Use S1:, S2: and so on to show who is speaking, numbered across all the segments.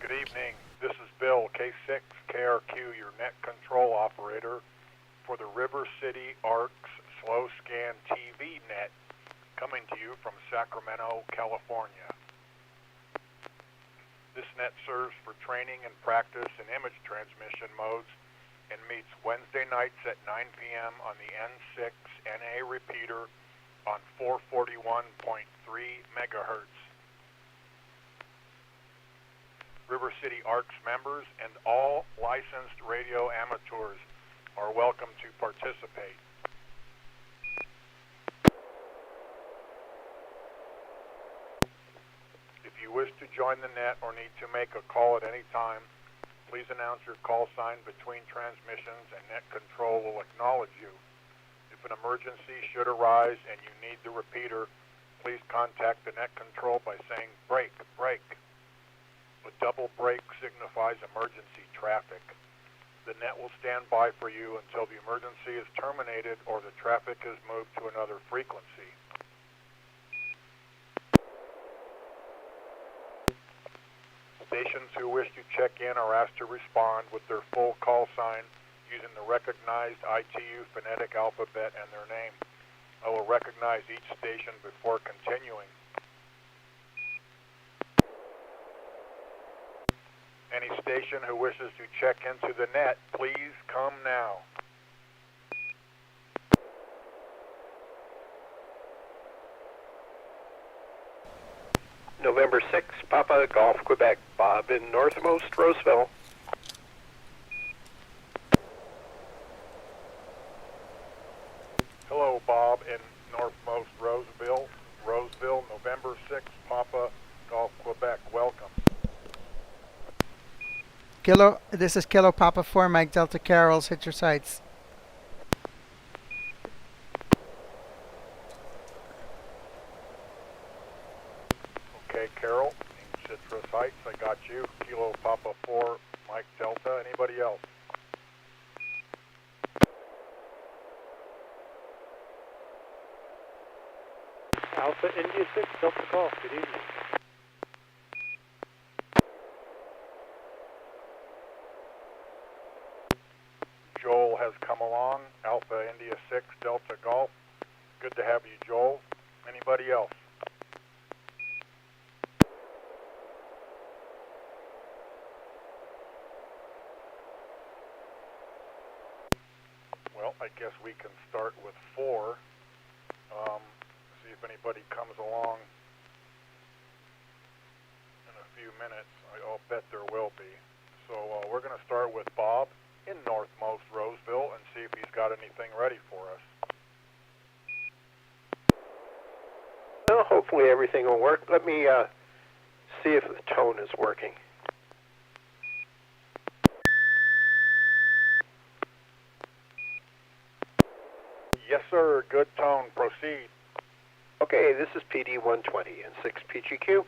S1: Good evening. This is Bill, K6KRQ, your net control operator for the River City ARCS Slow Scan TV Net, coming to you from Sacramento, California. This net serves for training and practice in image transmission modes and meets Wednesday nights at 9 p.m. on the N6NA repeater on 441.3 megahertz. River City ARCS members and all licensed radio amateurs are welcome to participate. If you wish to join the net or need to make a call at any time, please announce your call sign between transmissions and net control will acknowledge you. If an emergency should arise and you need the repeater, please contact the net control by saying break, break. A double break signifies emergency traffic. The net will stand by for you until the emergency is terminated or the traffic is moved to another frequency. Stations who wish to check in are asked to respond with their full call sign using the recognized ITU phonetic alphabet and their name. I will recognize each station before continuing. Any station who wishes to check into the net, please come now.
S2: November 6, Papa Golf, Quebec, Bob in Northmost Roseville.
S1: Hello, Bob in Northmost Roseville, November 6, Papa Golf, Quebec. Welcome.
S3: This is Kilo Papa 4, Mike Delta Carols, hit your sights.
S1: Okay, Carol, in Citrus Heights, I got you. Kilo Papa 4, Mike Delta. Anybody else?
S4: Alpha India 6, Delta Golf, good evening.
S1: Joel has come along, Alpha India 6, Delta Golf. Good to have you, Joel. Anybody else? Well, I guess we can start with 4. See if anybody comes along in a few minutes. I'll bet there will be. So we're going to start with Bob in Northmost Roseville and see if he's got anything ready for us.
S2: Well, hopefully everything will work. Let me see if the tone is working.
S1: Yes, sir. Good tone. Proceed.
S2: Okay, this is PD 120 and 6 PGQ.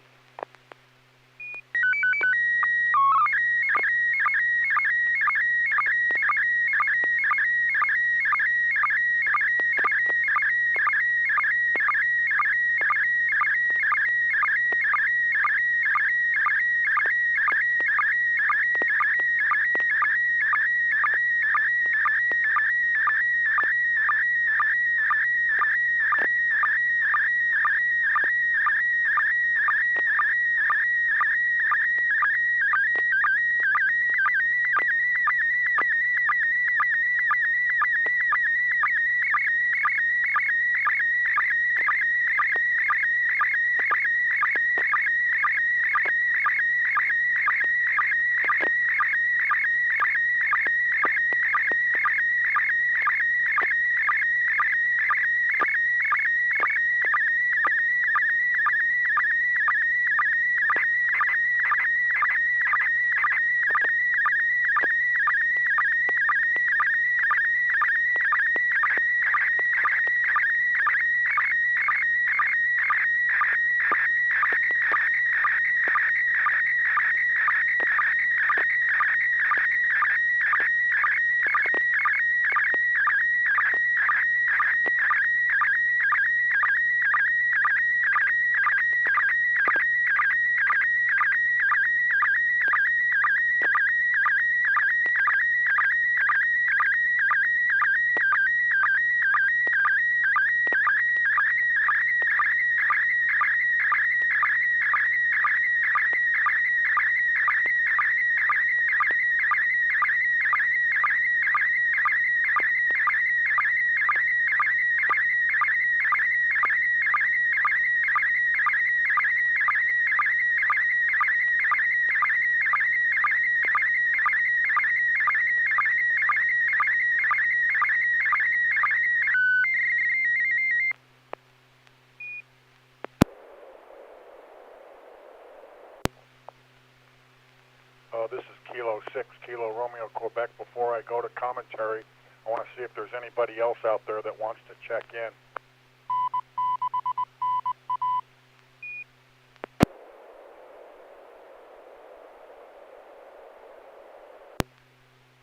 S1: Kilo 6, Kilo Romeo, Quebec. Before I go to commentary, I want to see if there's anybody else out there that wants to check in.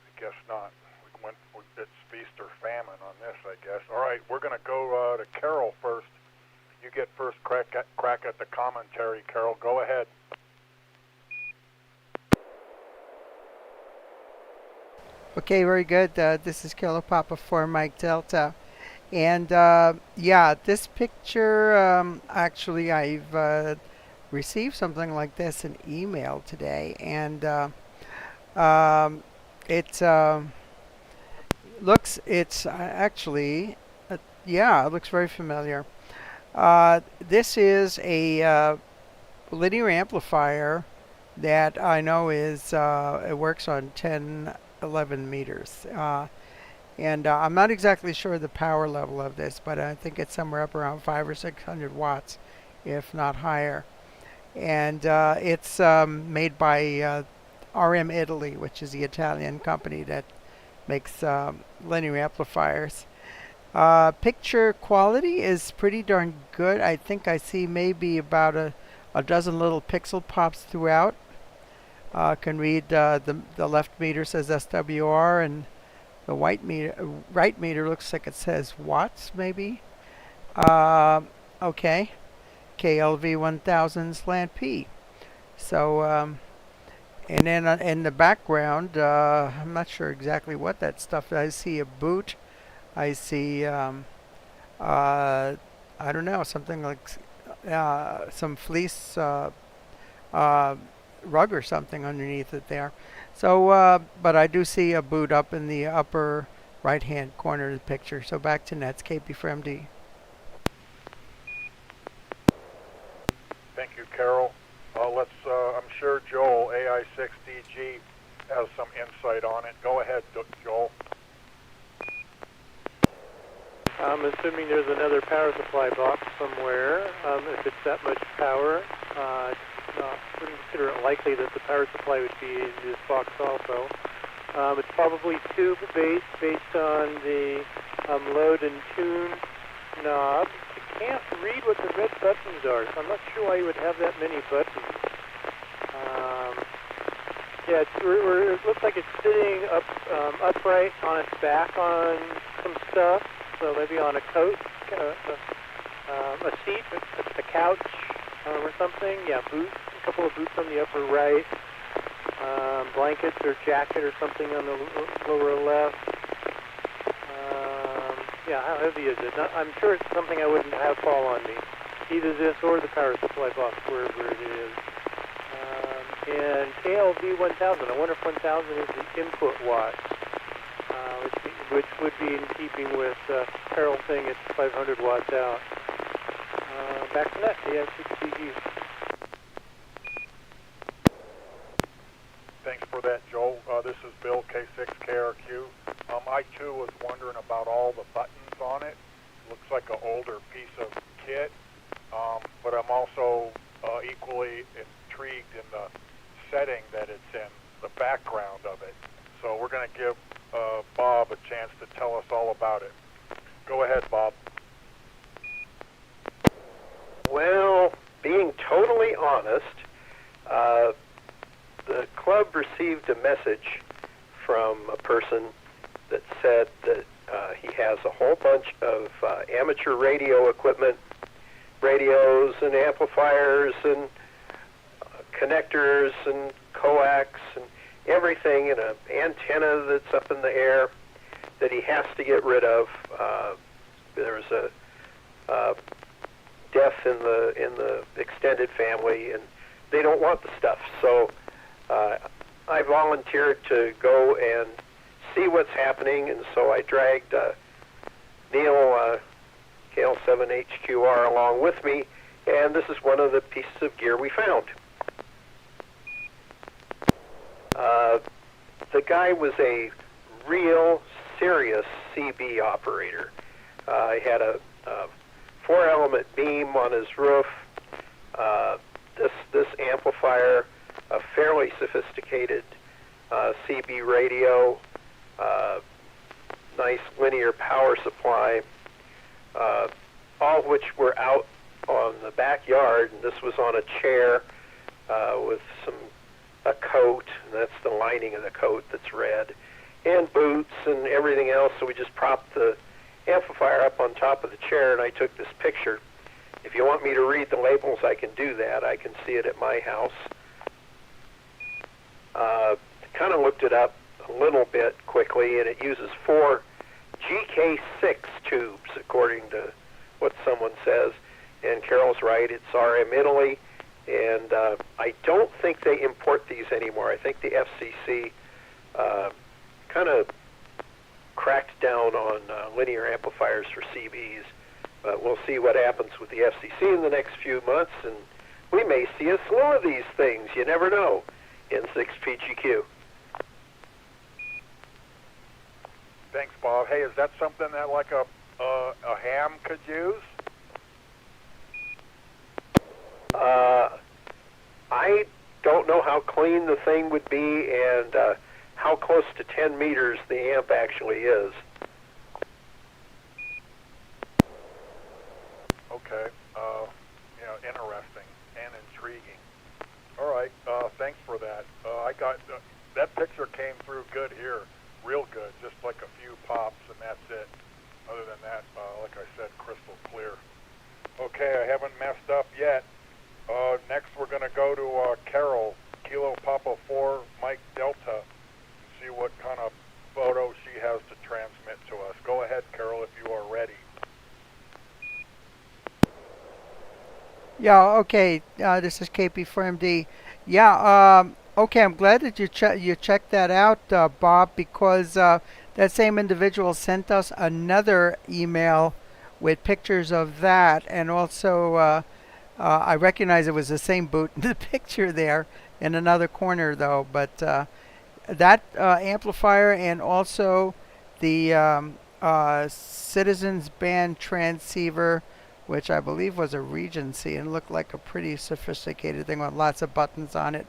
S1: I guess not. It's feast or famine on this, I guess. All right, we're going to go to Carol first. You get first crack at the commentary, Carol. Go ahead.
S3: Okay, very good. This is Kilo Papa 4 Mike Delta. And yeah, this picture, actually I've received something like this in email today. And it's actually, yeah, it looks very familiar. This is a linear amplifier that I know is, it works on 10-11 meters. And I'm not exactly sure the power level of this, but I think it's somewhere up around 500 or 600 watts, if not higher. And it's made by RM Italy, which is the Italian company that makes linear amplifiers. Picture quality is pretty darn good. I think I see maybe about a dozen little pixel pops throughout. Can read the left meter says SWR, and the right meter looks like it says watts, maybe. Okay, KLV 1000 slant P. So, and then in the background, I'm not sure exactly what that stuff is. I see a boot. I see, I don't know, something like some fleece rug or something underneath it there. So, but I do see a boot up in the upper right-hand corner of the picture. So back to Nets, KP for MD.
S1: Thank you, Carol. I'm sure Joel, AI6DG, has some insight on it. Go ahead, Joel.
S4: I'm assuming there's another power supply box somewhere. If it's that much power, I wouldn't consider it likely that the power supply would be in this box also. It's probably tube-based based on the load and tune knob. I can't read what the red buttons are, so I'm not sure why you would have that many buttons. Yeah, it looks like it's sitting upright on its back on some stuff. So maybe on a coat, a seat, a couch, or something. Yeah, boots, a couple of boots on the upper right, blankets or jacket or something on the lower left. Yeah, how heavy is it? I'm sure it's something I wouldn't have fall on me. Either this or the power supply box, wherever it is. And KLV 1000, I wonder if 1000 is the input watt. Which would be in keeping with Carol saying it's 500 watts out. Back to that, AI6TV.
S1: Thanks for that, Joel. This is Bill, K6KRQ. I too was wondering about all the buttons on it. Looks like an older piece of kit, but I'm also equally intrigued in the setting that it's in, the background of it. So we're going to give Bob a chance to tell us all about it. Go ahead, Bob.
S2: Well, being totally honest, the club received a message from a person that said that he has a whole bunch of amateur radio equipment, radios and amplifiers and connectors and coax and everything, and an antenna that's up in the air that he has to get rid of. There's a death in the extended family, and they don't want the stuff. So I volunteered to go and see what's happening, and so I dragged Neil KL7HQR along with me, and this is one of the pieces of gear we found. The guy was a real serious CB operator. He had a 4-element beam on his roof. This amplifier, a fairly sophisticated CB radio, nice linear power supply, all of which were out on the backyard, and this was on a chair with a coat, and that's the lining of the coat that's red, and boots and everything else. So we just propped the amplifier up on top of the chair, and I took this picture. If you want me to read the labels, I can do that. I can see it at my house. Kind of looked it up a little bit quickly, and it uses 4 GK6 tubes, according to what someone says. And Carol's right, it's RM Italy, and I don't think they import these anymore. I think the FCC kind of cracked down on linear amplifiers for CBs. But we'll see what happens with the FCC in the next few months, and we may see a slew of these things. You never know. N6PGQ.
S1: Thanks, Bob. Hey, is that something that like a ham could use?
S2: I don't know how clean the thing would be and how close to 10 meters the amp actually is.
S1: Okay. Interesting and intriguing. All right. Thanks for that. I got that picture came through good here, real good. Just like a few pops, and that's it. Other than that, like I said, crystal clear. Okay, I haven't messed up yet. Next, we're going to go to Carol, Kilo Papa 4, Mike Delta, and see what kind of photo she has to transmit to us. Go ahead, Carol, if you are ready.
S3: Yeah, okay. This is KP4MD. Yeah, okay, I'm glad that you checked that out, Bob, because that same individual sent us another email with pictures of that, and also I recognize it was the same boot in the picture there in another corner, though. But that amplifier and also the Citizens Band transceiver, which I believe was a Regency and looked like a pretty sophisticated thing with lots of buttons on it.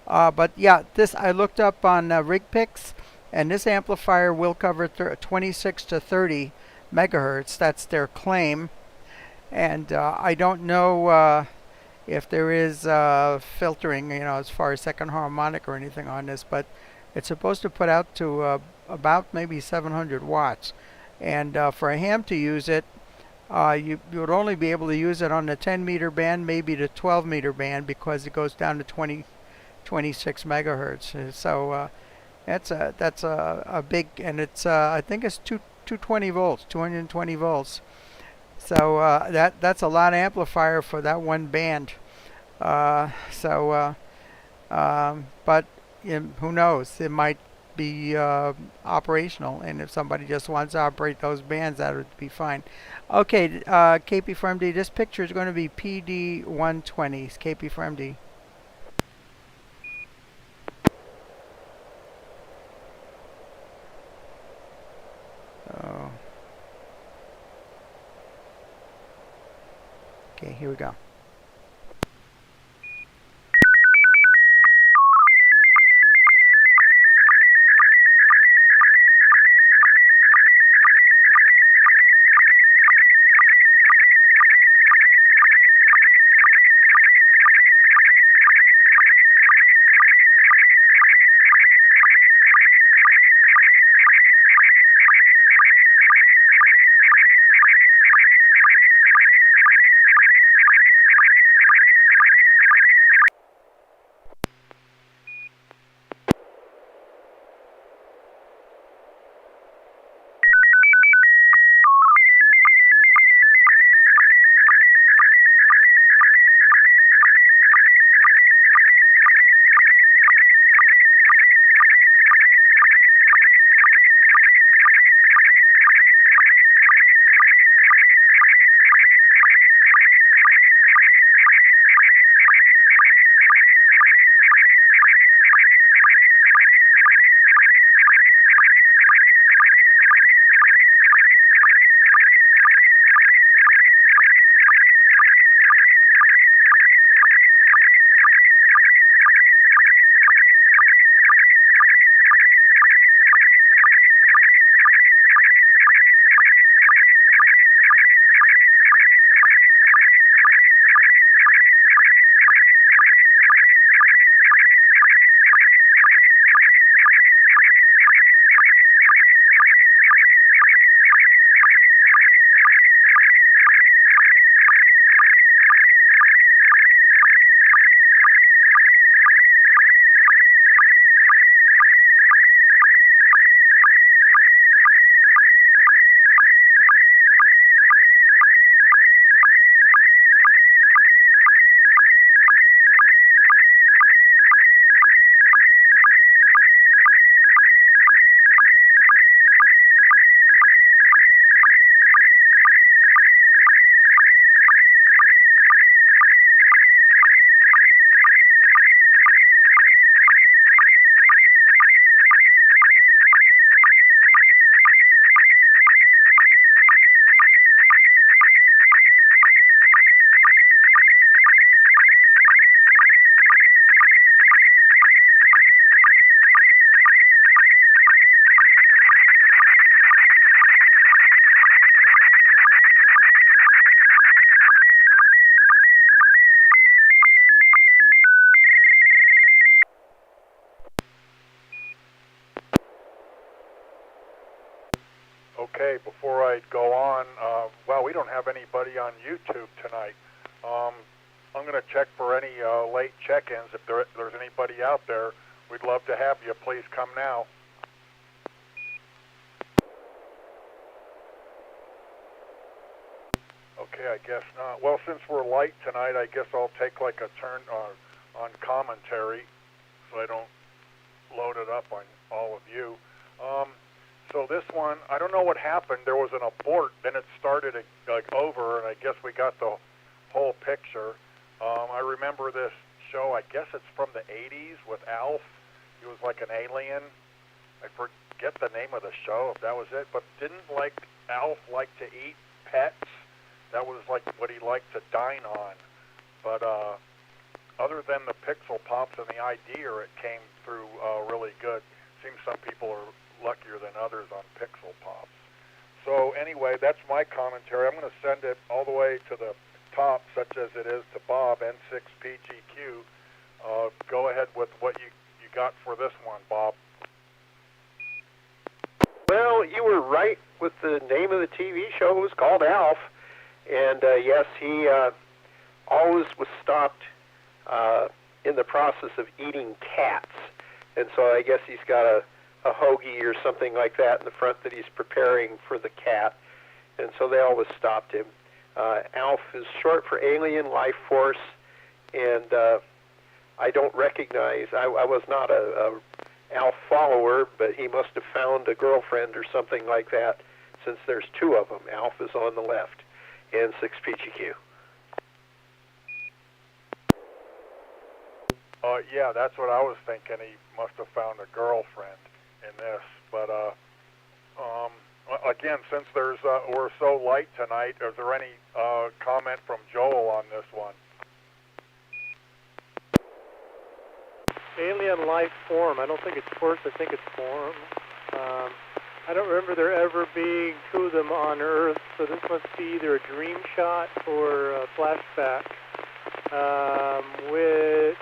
S3: But yeah, this I looked up on RigPix, and this amplifier will cover 26 to 30 megahertz. That's their claim. And I don't know if there is filtering, as far as second harmonic or anything on this, but it's supposed to put out to about maybe 700 watts. And for a ham to use it, you would only be able to use it on the 10 meter band, maybe the 12 meter band, because it goes down to 26 megahertz. So that's a big, and it's I think it's 220 volts, 220 volts. So that's a lot of amplifier for that one band. But who knows? It might be operational, and if somebody just wants to operate those bands, that would be fine. Okay, KP4MD, this picture is going to be PD120. KP4MD. Oh. Okay, here we go.
S1: Okay, before I go on, well, we don't have anybody on YouTube tonight. I'm going to check for any late check-ins. If there's anybody out there, we'd love to have you. Please come now. Okay, I guess not. Well, since we're light tonight, I guess I'll take like a turn on commentary so I don't load it up on all of you. So this one, I don't know what happened. There was an abort, then it started like over, and I guess we got the whole picture. I remember this show, I guess it's from the 80s with Alf. He was like an alien. I forget the name of the show, if that was it. But didn't like Alf like to eat pets? That was like what he liked to dine on. But other than the pixel pops and the idea, it came through really good. Seems some people are luckier than others on pixel pops. So anyway, that's my commentary. I'm going to send it all the way to the top, such as it is to Bob, N6PGQ. Go ahead with what you got for this one, Bob.
S2: Well, you were right with the name of the TV show. It was called Alf. And yes, he always was stopped in the process of eating cats. And so I guess he's got a hoagie or something like that in the front that he's preparing for the cat. And so they always stopped him. Alf is short for Alien Life Force, and I don't recognize, I was not a Alf follower, but he must have found a girlfriend or something like that, since there's two of them. Alf is on the left, and 6PGQ.
S1: Yeah, that's what I was thinking. He must have found a girlfriend in this. But again, since we're so light tonight, is there any comment from Joel on this one?
S4: Alien life form. I don't think it's force. I think it's form. I don't remember there ever being two of them on Earth, so this must be either a dream shot or a flashback. Which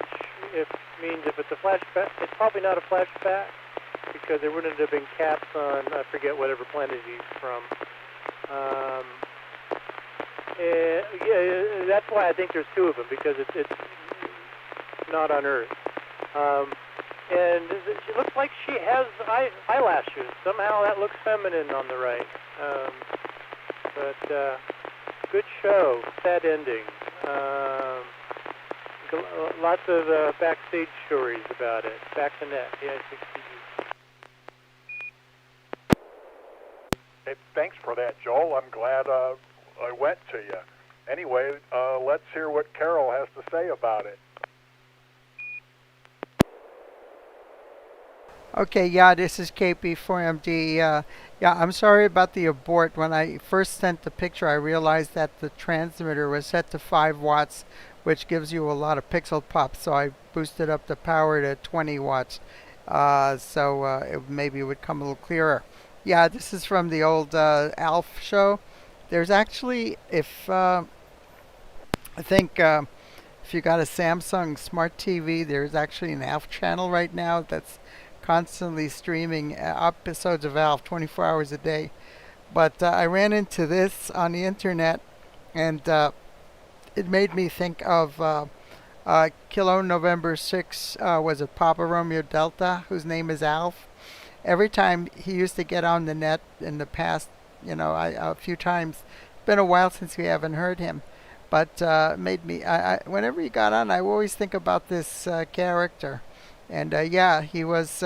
S4: means if it's a flashback, it's probably not a flashback because there wouldn't have been cats on, I forget whatever planet he's from. Yeah, that's why I think there's two of them, because it's not on Earth. And she looks like she has eyelashes. Somehow that looks feminine on the right. But good show. Sad ending. Lots of backstage stories about it. Back to net. Yeah, 60.
S1: Hey, thanks for that, Joel. I'm glad I went to you. Anyway, let's hear what Carol has to say about it.
S3: Okay, yeah, this is KP4MD. Yeah, I'm sorry about the abort. When I first sent the picture, I realized that the transmitter was set to 5 watts, which gives you a lot of pixel pops. So I boosted up the power to 20 watts, so maybe it would come a little clearer. Yeah, this is from the old Alf show. There's actually, I think if you got a Samsung Smart TV, there's actually an Alf channel right now that's constantly streaming episodes of Alf 24 hours a day. But I ran into this on the internet, and it made me think of Kilo November 6, was it Papa Romeo Delta, whose name is Alf. Every time he used to get on the net in the past, a few times. It's been a while since we haven't heard him. But made me, whenever he got on, I always think about this character. And yeah, he was,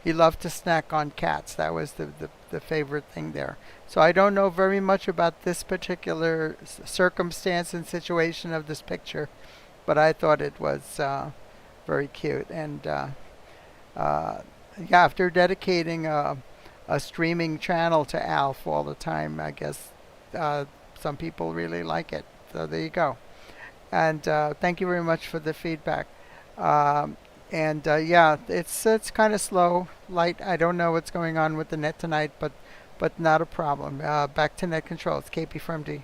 S3: he loved to snack on cats. That was the favorite thing there. So I don't know very much about this particular circumstance and situation of this picture, but I thought it was very cute. And yeah, after dedicating a streaming channel to Alf all the time, I guess some people really like it. So there you go. And thank you very much for the feedback. And yeah, it's kind of slow, light. I don't know what's going on with the net tonight, but not a problem. Back to net control. It's KP from D.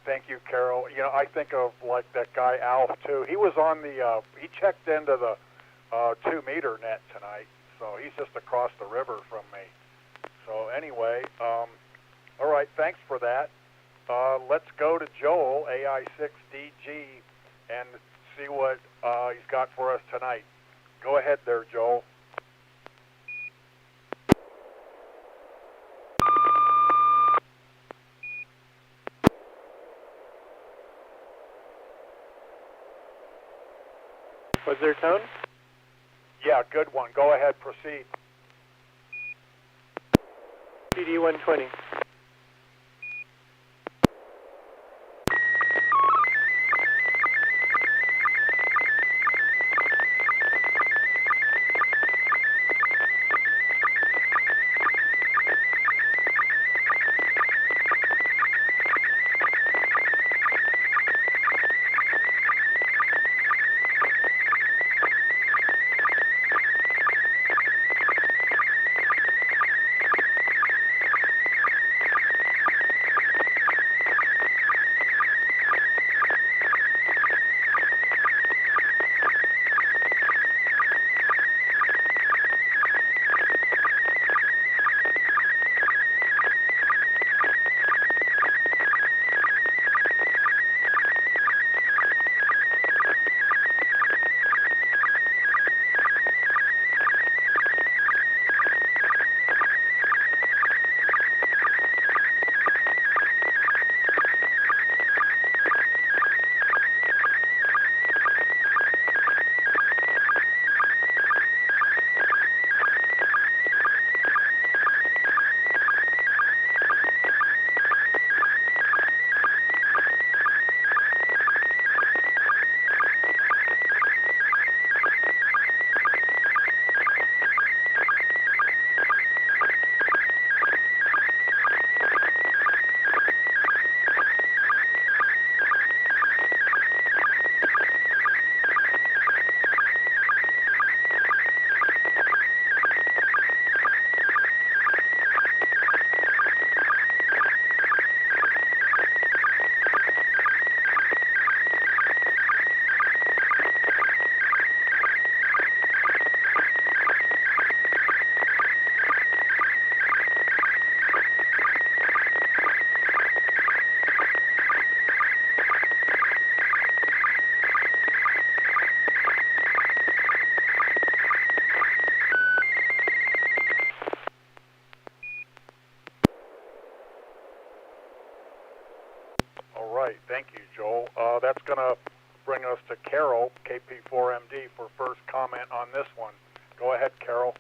S1: Thank you, Carol. I think of like that guy Alf too. He was on the he checked into the 2-meter net tonight. So he's just across the river from me. So anyway, all right, thanks for that. Let's go to Joel, AI6DG, and see what he's got for us tonight. Go ahead there, Joel.
S4: Was there tone?
S1: Yeah, good one. Go ahead, proceed.
S4: PD 120.
S1: All right, thank you, Joel. That's going to bring us to Carol, KP4MD, for first comment on this one. Go ahead, Carol.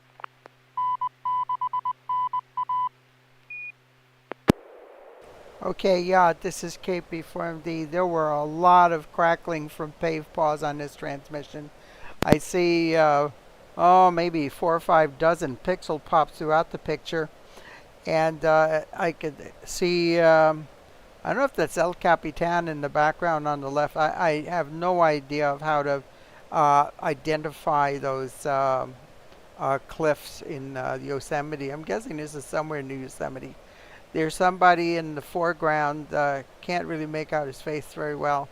S3: Okay, yeah, this is KP4MD. There were a lot of crackling from pave pause on this transmission. I see, maybe 4 or 5 dozen pixel pops throughout the picture. And I could see, I don't know if that's El Capitan in the background on the left. I have no idea of how to identify those cliffs in Yosemite. I'm guessing this is somewhere in Yosemite. There's somebody in the foreground, can't really make out his face very well,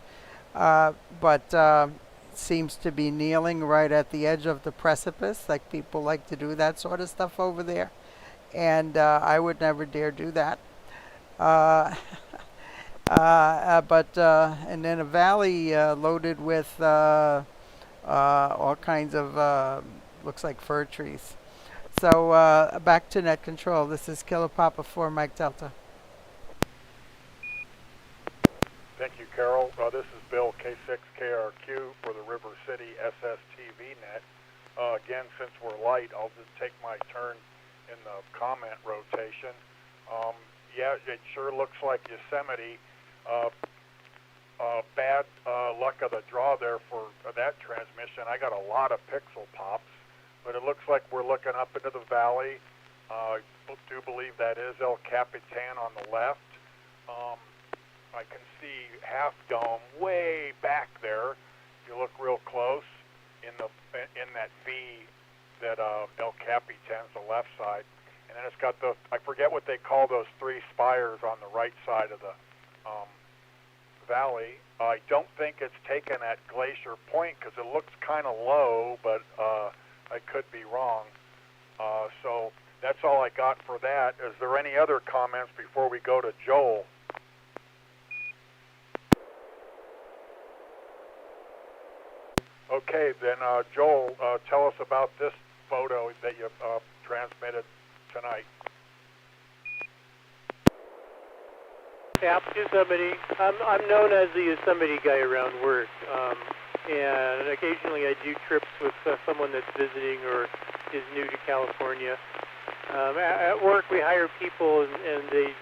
S3: but seems to be kneeling right at the edge of the precipice, like people like to do that sort of stuff over there. And I would never dare do that. And then a valley loaded with all kinds of, looks like fir trees. So back to net control. This is Kilo Papa 4 Mike Delta.
S1: Thank you, Carol. This is Bill, K6KRQ for the River City SSTV Net. Again, since we're light, I'll just take my turn in the comment rotation. Yeah, it sure looks like Yosemite. Bad luck of the draw there for that transmission. I got a lot of pixel pops, but it looks like we're looking up into the valley. I do believe that is El Capitan on the left. I can see Half Dome way back there. If you look real close in that V that El Capitan's the left side. And then it's got I forget what they call those 3 spires on the right side of the valley. I don't think it's taken at Glacier Point because it looks kind of low, but I could be wrong. So that's all I got for that. Is there any other comments before we go to Joel? Okay, then Joel, tell us about this photo that you transmitted tonight.
S4: Yeah, Yosemite. I'm known as the Yosemite guy around work, and occasionally I do trips with someone that's visiting or is new to California. At work, we hire people, and they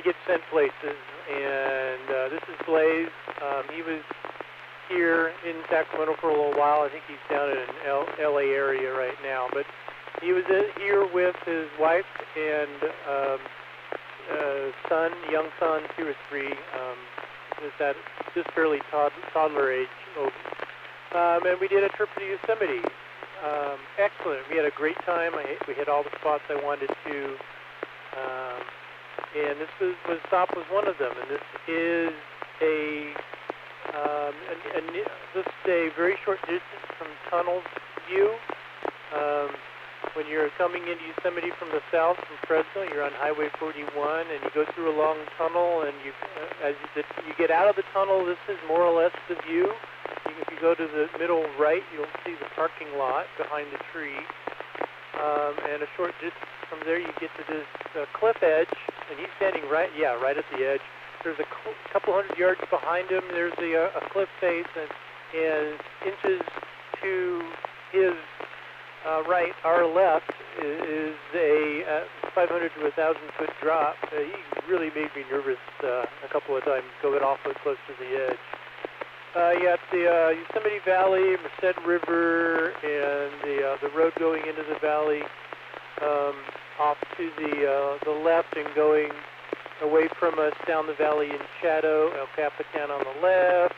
S4: get sent places. And this is Blaze. He was here in Sacramento for a little while. I think he's down in LA area right now, but he was here with his wife and young son, 2 or 3, is that just barely toddler age. And we did a trip to Yosemite. Excellent. We had a great time. We hit all the spots I wanted to. And this stop was one of them. And this is this is a very short distance from tunnel view. When you're coming into Yosemite from the south, from Fresno, you're on Highway 41, and you go through a long tunnel, and as you get out of the tunnel, this is more or less the view. If you go to the middle right, you'll see the parking lot behind the tree. And a short distance from there, you get to this cliff edge, and he's standing right at the edge. There's a couple hundred yards behind him. There's a cliff face, and inches to his right, our left, is a 500 to 1,000 foot drop. He really made me nervous a couple of times going awfully close to the edge. You got the Yosemite Valley, Merced River, and the road going into the valley off to the left and going away from us down the valley in shadow. El Capitan on the left,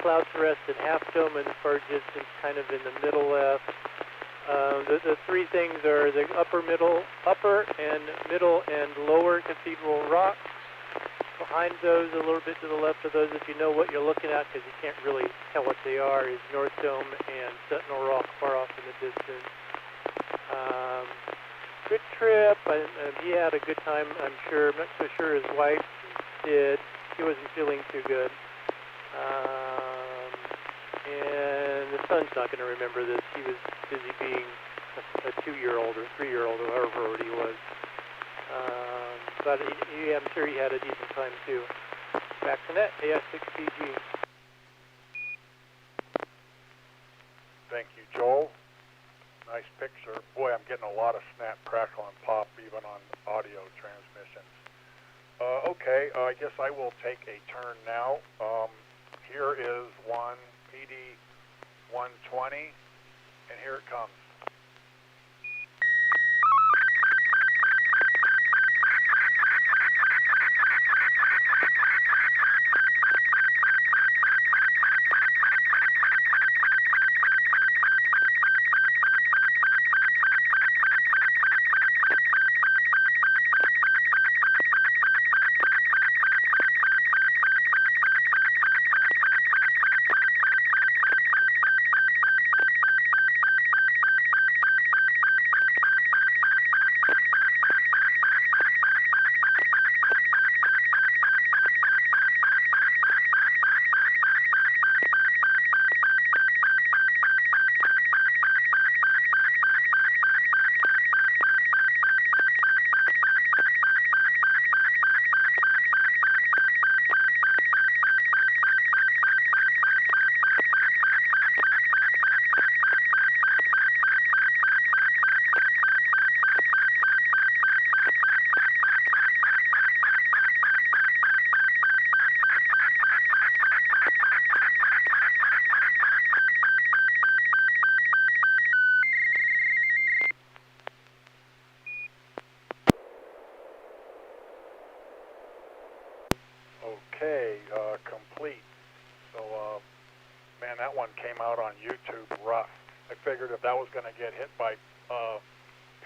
S4: Clouds Rest and Half Dome in the far distance, kind of in the middle left. The 3 things are the upper, middle, and lower Cathedral Rocks. Behind those, a little bit to the left of those, if you know what you're looking at, because you can't really tell what they are, is North Dome and Sentinel Rock far off in the distance. Good trip. He had a good time, I'm sure. I'm not so sure his wife did. She wasn't feeling too good. And the son's not going to remember this. He was busy being a 2-year-old or 3-year-old or however old he was. But I'm sure he had a decent time too. Back to net, AS6PG.
S1: Thank you, Joel. Nice picture. Boy, I'm getting a lot of snap, crackle, and pop even on audio transmissions. Okay, I guess I will take a turn now. Here is one PD 120, and here it comes. Okay, complete. So, man, that one came out on YouTube rough. I figured if that was going to get hit by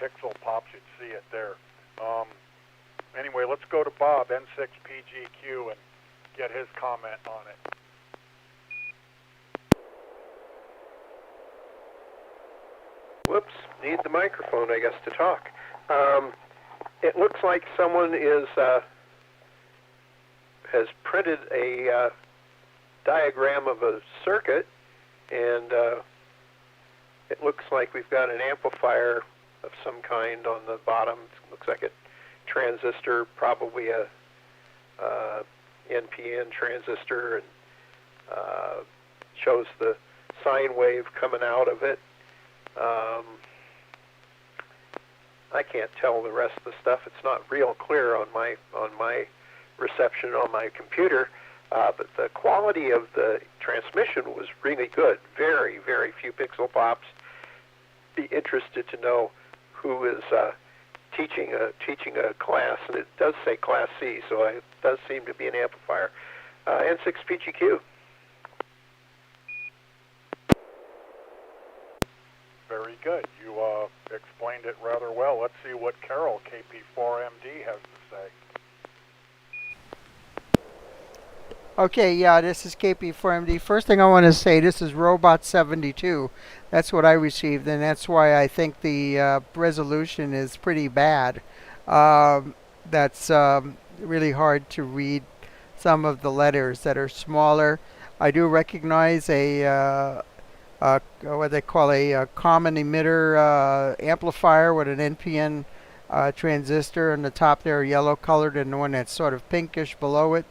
S1: pixel pops, you'd see it there. Anyway, let's go to Bob, N6PGQ, and get his comment on it.
S2: Whoops, need the microphone, I guess, to talk. It looks like someone has printed a diagram of a circuit, and it looks like we've got an amplifier of some kind on the bottom. It looks like a transistor, probably a NPN transistor, and shows the sine wave coming out of it. I can't tell the rest of the stuff. It's not real clear on my reception on my computer, but the quality of the transmission was really good. Very, very few pixel pops. Be interested to know who is teaching a class, and it does say Class C, so it does seem to be an amplifier. N6PGQ.
S1: Very good. You explained it rather well. Let's see what Carol, KP4MD, has to say.
S3: Okay, yeah, this is KP4MD. First thing I want to say, this is Robot 72. That's what I received, and that's why I think the resolution is pretty bad. That's really hard to read some of the letters that are smaller. I do recognize what they call a common emitter amplifier with an NPN transistor, and the top there yellow colored, and the one that's sort of pinkish below it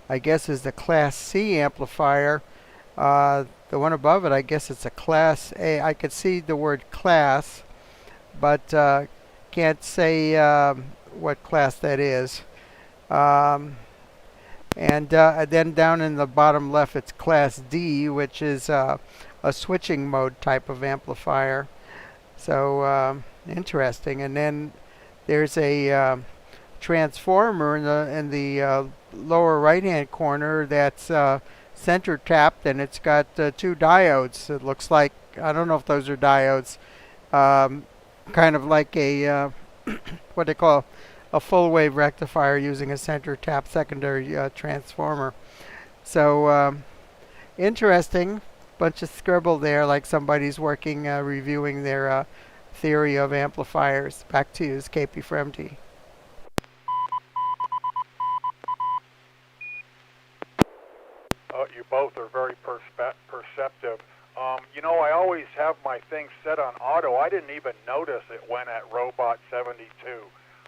S3: I guess is the Class C amplifier. The one above it, I guess it's a Class A. I could see the word class, but can't say what class that is. And then down in the bottom left, it's Class D, which is a switching mode type of amplifier. So interesting. And then there's a transformer in the lower right-hand corner that's center tapped, and it's got two diodes. It looks like, I don't know if those are diodes, kind of like a what they call a full wave rectifier using a center tap secondary transformer. So interesting. Bunch of scribble there, like somebody's working reviewing their theory of amplifiers. Back to you, KP4MD.
S1: You both are very perceptive. You know, I always have my thing set on auto. I didn't even notice it went at Robot 72.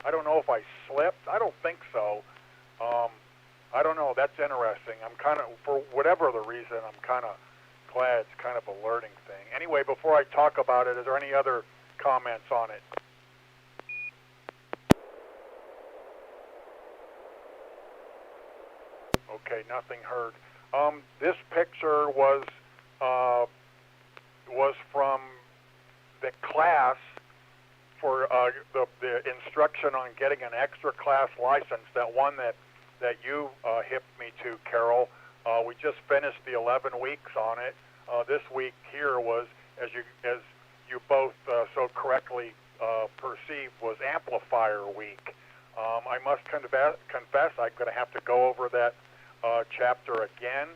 S1: I don't know if I slipped. I don't think so. I don't know. That's interesting. I'm kind of, for whatever the reason, I'm kind of glad it's kind of a learning thing. Anyway, before I talk about it, is there any other comments on it? Okay, nothing heard. This picture was from the class for the instruction on getting an extra class license, that one that you hipped me to, Carol. We just finished the 11 weeks on it. This week here was, as you both so correctly perceived, was amplifier week. I must confess I'm going to have to go over that chapter again,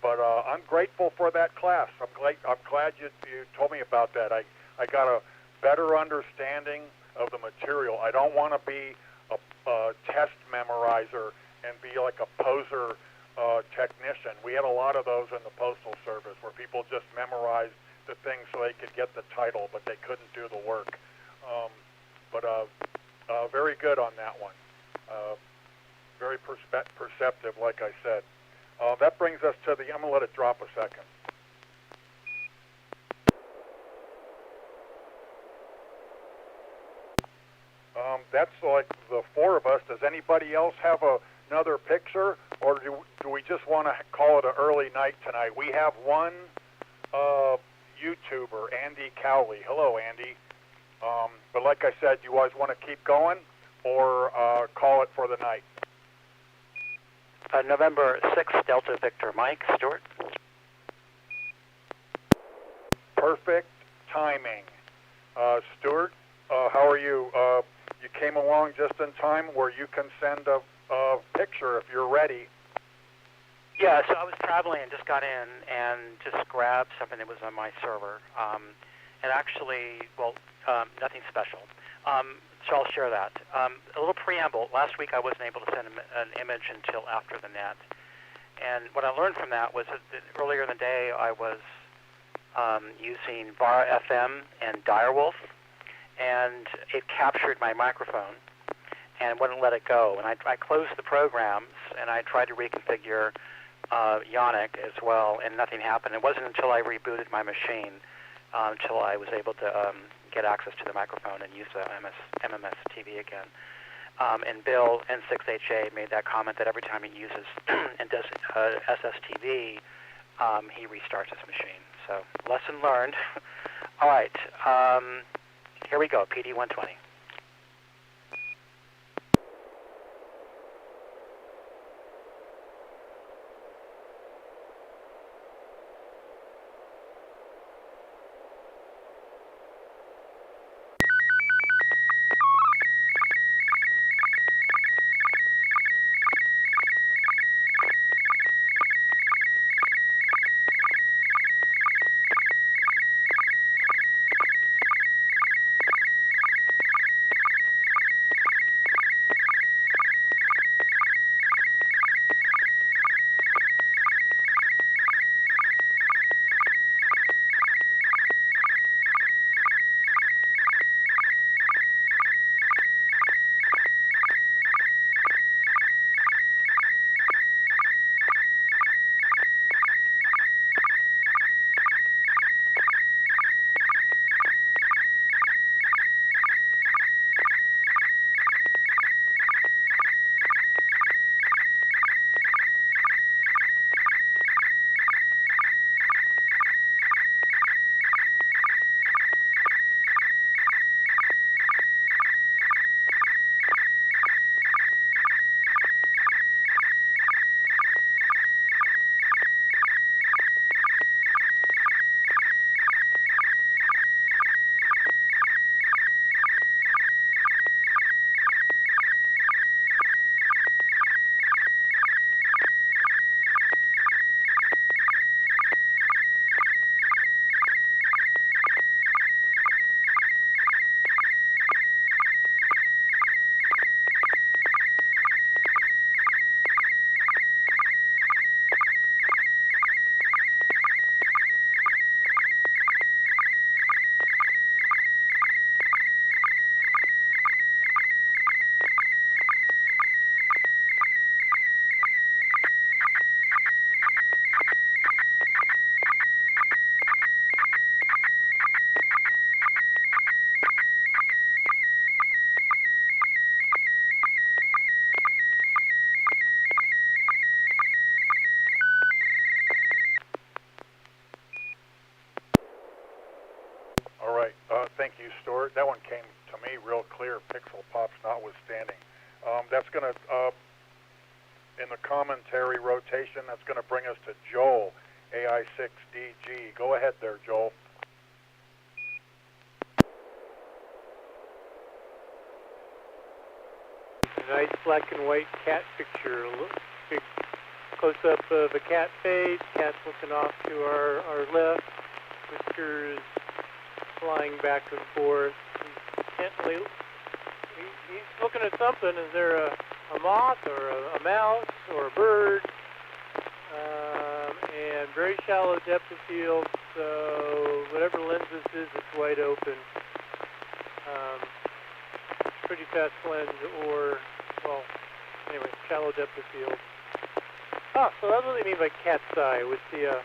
S1: but I'm grateful for that class. I'm glad you told me about that. I got a better understanding of the material. I don't want to be a test memorizer and be like a poser technician. We had a lot of those in the Postal Service where people just memorized the things so they could get the title, but they couldn't do the work. Very good on that one. Very perceptive, like I said. That brings us to the, I'm going to let it drop a second. That's like the four of us. Does anybody else have another picture, or do we just want to call it an early night tonight? We have one YouTuber, Andy Cowley. Hello, Andy. But like I said, you guys want to keep going or call it for the night?
S5: November 6th, Delta Victor Mike, Stuart.
S1: Perfect timing. Stuart, how are you? You came along just in time where you can send a picture if you're ready.
S5: Yeah, so I was traveling and just got in and just grabbed something that was on my server. and actually, well, nothing special. So I'll share that. A little preamble. Last week I wasn't able to send an image until after the net. And what I learned from that was that earlier in the day I was using VARA FM and Direwolf, and it captured my microphone and wouldn't let it go. And I closed the programs, and I tried to reconfigure Ionic as well, and nothing happened. It wasn't until I rebooted my machine until I was able to get access to the microphone and use the MMS TV again. And Bill, N6HA, made that comment that every time he uses and does SSTV, he restarts his machine. So, lesson learned. All right, here we go, PD 120.
S1: Thank you, Stuart. That one came to me real clear, pixel pops notwithstanding. That's going to, in the commentary rotation, that's going to bring us to Joel, AI6DG. Go ahead there, Joel.
S4: A nice black and white cat picture. Big close-up of a cat face. Cat's looking off to our left. Whiskers flying back and forth. He's looking at something. Is there a moth or a mouse or a bird? And very shallow depth of field, so whatever lens this is, it's wide open. Pretty fast lens, or, well, anyway, shallow depth of field. Ah, so that's what they mean by cat's eye, with the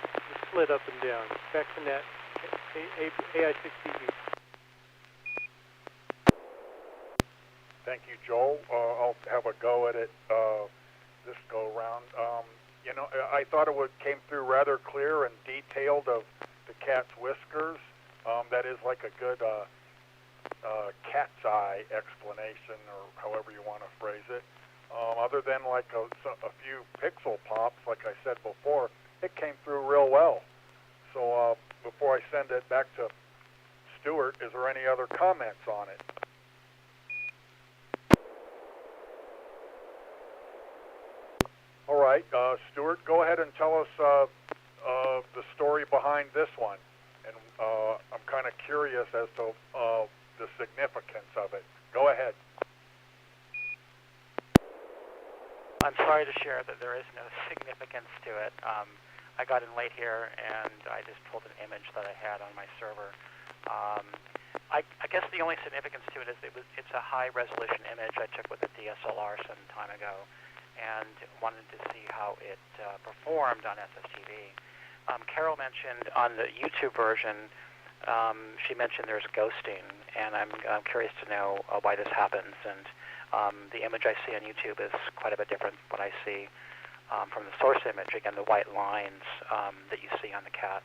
S4: slit up and down. Back to net, AI6TV.
S1: Thank you, Joel. I'll have a go at it this go round. You know, I thought it came through rather clear and detailed of the cat's whiskers. That is like a good cat's eye explanation, or however you want to phrase it. Other than like a few pixel pops, like I said before, it came through real well. So before I send it back to Stuart, is there any other comments on it? All right, Stuart, go ahead and tell us the story behind this one. and I'm kind of curious as to the significance of it. Go ahead.
S5: I'm sorry to share that there is no significance to it. I got in late here, and I just pulled an image that I had on my server. I guess the only significance to it is it's a high-resolution image I took with a DSLR some time ago, and wanted to see how it performed on SSTV. Carol mentioned on the YouTube version, she mentioned there's ghosting, and I'm curious to know why this happens. And the image I see on YouTube is quite a bit different from what I see from the source image. Again, the white lines that you see on the cat.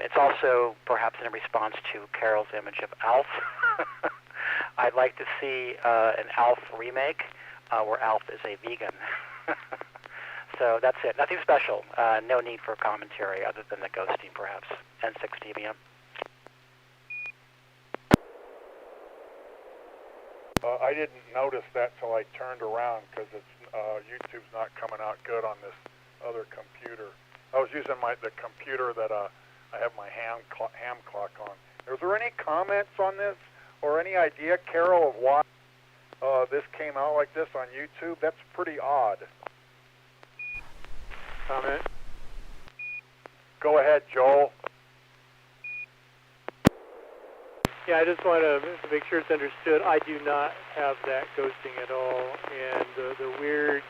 S5: It's also perhaps in response to Carol's image of Alf. I'd like to see an Alf remake where Alf is a vegan. So that's it. Nothing special. No need for commentary other than the ghosting, perhaps. N6NA.
S1: I didn't notice that till I turned around because YouTube's not coming out good on this other computer. I was using the computer that I have my ham clock on. Is there any comments on this or any idea, Carol, of why this came out like this on YouTube? That's pretty odd.
S4: Comment?
S1: Go ahead, Joel.
S4: Yeah, I just want to make sure it's understood. I do not have that ghosting at all, and the weird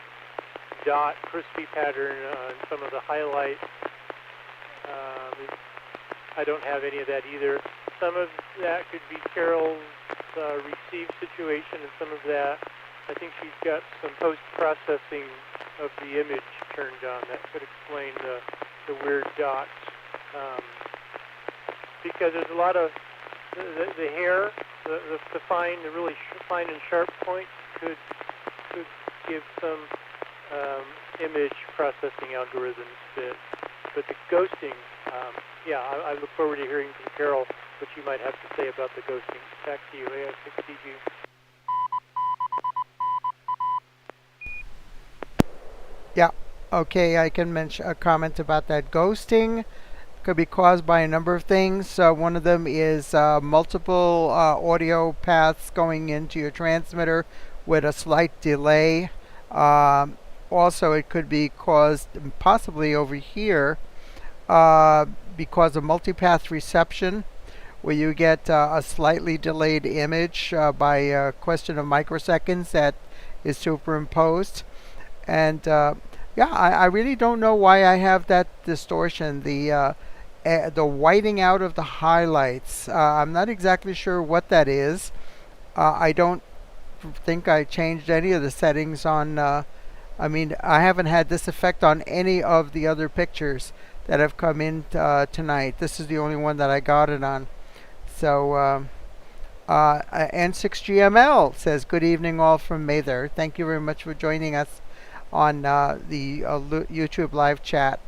S4: dot crispy pattern on some of the highlights, I don't have any of that either. Some of that could be Carol's receive situation, and some of that, I think she's got some post-processing of the image turned on. That could explain the weird dots, because there's a lot of the hair, the fine, the really fine and sharp points could give some image processing algorithms fit. But the ghosting, yeah, I look forward to hearing from Carol what you might have to say about the ghosting. Back to you, AS6DG.
S3: Yeah. Okay, I can mention a comment about that ghosting. Could be caused by a number of things. One of them is multiple audio paths going into your transmitter with a slight delay. Also, it could be caused possibly over here because of multipath reception, where you get a slightly delayed image by a question of microseconds that is superimposed. And yeah, I really don't know why I have that distortion. The whiting out of the highlights. I'm not exactly sure what that is. I don't think I changed any of the settings on. I mean, I haven't had this effect on any of the other pictures that have come in tonight. This is the only one that I got it on. So N6GML says, "Good evening, all from Mather. Thank you very much for joining us on the YouTube live chat."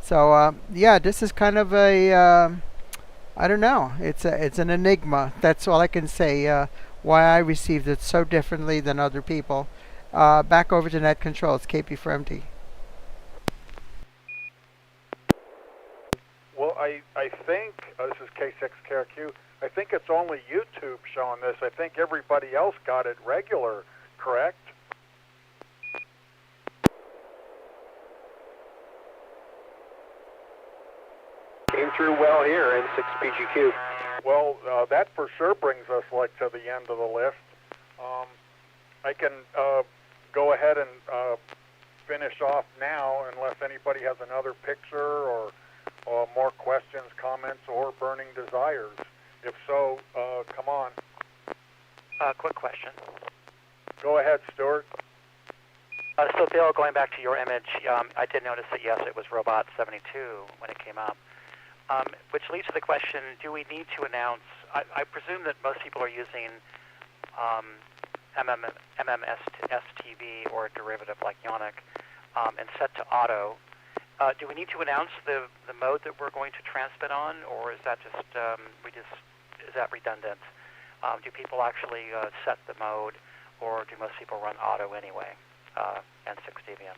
S3: So yeah, this is kind of a I don't know. It's an enigma. That's all I can say. Why I received it so differently than other people. Back over to Net Control. It's KP for MD.
S1: Well, I think this is K6KRQ. I think it's only YouTube showing this. I think everybody else got it regular, correct?
S2: Came through well here, N6PGQ.
S1: Well, that for sure brings us like to the end of the list. I can go ahead and finish off now unless anybody has another picture or more questions, comments, or burning desires. If so, come on.
S5: Quick question.
S1: Go ahead, Stuart.
S5: So Bill, going back to your image, I did notice that yes, it was Robot 72 when it came up. Which leads to the question, do we need to announce, I presume that most people are using SSTV or a derivative like Ionic and set to auto. Do we need to announce the mode that we're going to transmit on, or is that just, is that redundant? Do people actually set the mode, or do most people run auto anyway, N6DVM?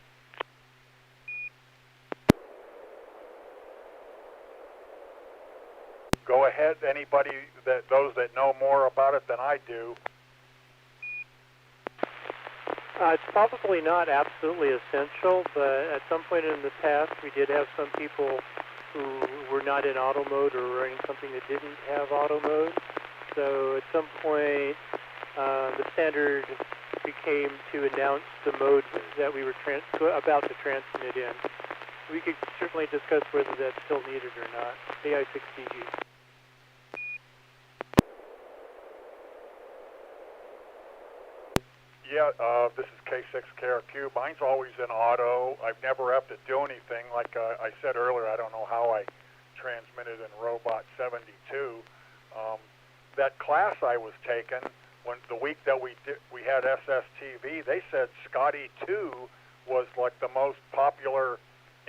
S1: go ahead, anybody those that know more about it than I do.
S4: It's probably not absolutely essential, but at some point in the past, we did have some people who were not in auto mode or running something that didn't have auto mode. So at some point, the standard became to announce the mode that we were about to transmit in. We could certainly discuss whether that's still needed or not. AI6TV.
S1: Yeah, this is K6KRQ. Mine's always in auto. I've never have to do anything. Like I said earlier, I don't know how I transmitted in Robot 72. That class I was taking, when the week that we had SSTV, they said Scotty 2 was like the most popular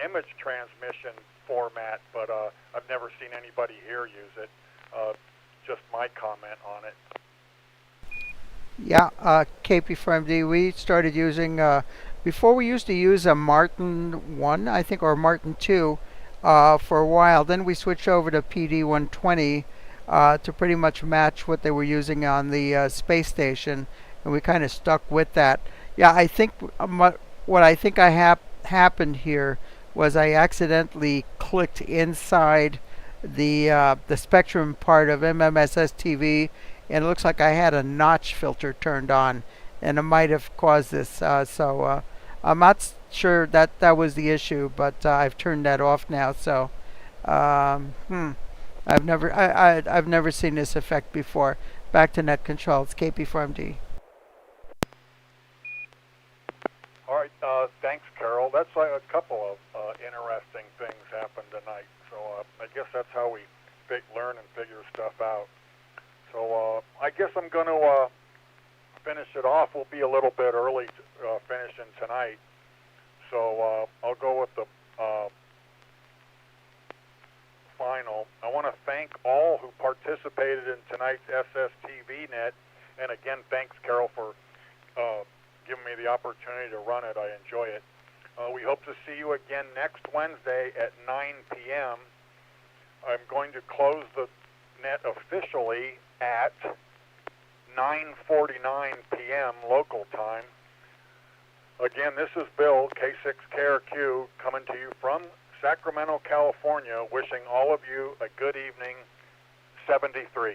S1: image transmission format, but I've never seen anybody here use it. Just my comment on it.
S3: Yeah, KP4MD, we started using, before we used to use a Martin 1, I think, or Martin 2 for a while. Then we switched over to PD120 to pretty much match what they were using on the space station, and we kind of stuck with that. Yeah, I think what I think happened here was I accidentally clicked inside the spectrum part of SSTV, and it looks like I had a notch filter turned on, and it might have caused this. So I'm not sure that was the issue, but I've turned that off now. So I've never seen this effect before. Back to net control. It's KP4MD.
S1: All right, thanks, Carol. That's like a couple of interesting things happened tonight. So I guess that's how we learn and figure stuff out. So I guess I'm going to finish it off. We'll be a little bit early finishing tonight. So I'll go with the final. I want to thank all who participated in tonight's SSTV Net. And again, thanks, Carol, for giving me the opportunity to run it. I enjoy it. We hope to see you again next Wednesday at 9 p.m. I'm going to close the net officially at 9:49 p.m. local time. Again, this is Bill, K6KRQ, coming to you from Sacramento, California, wishing all of you a good evening. 73.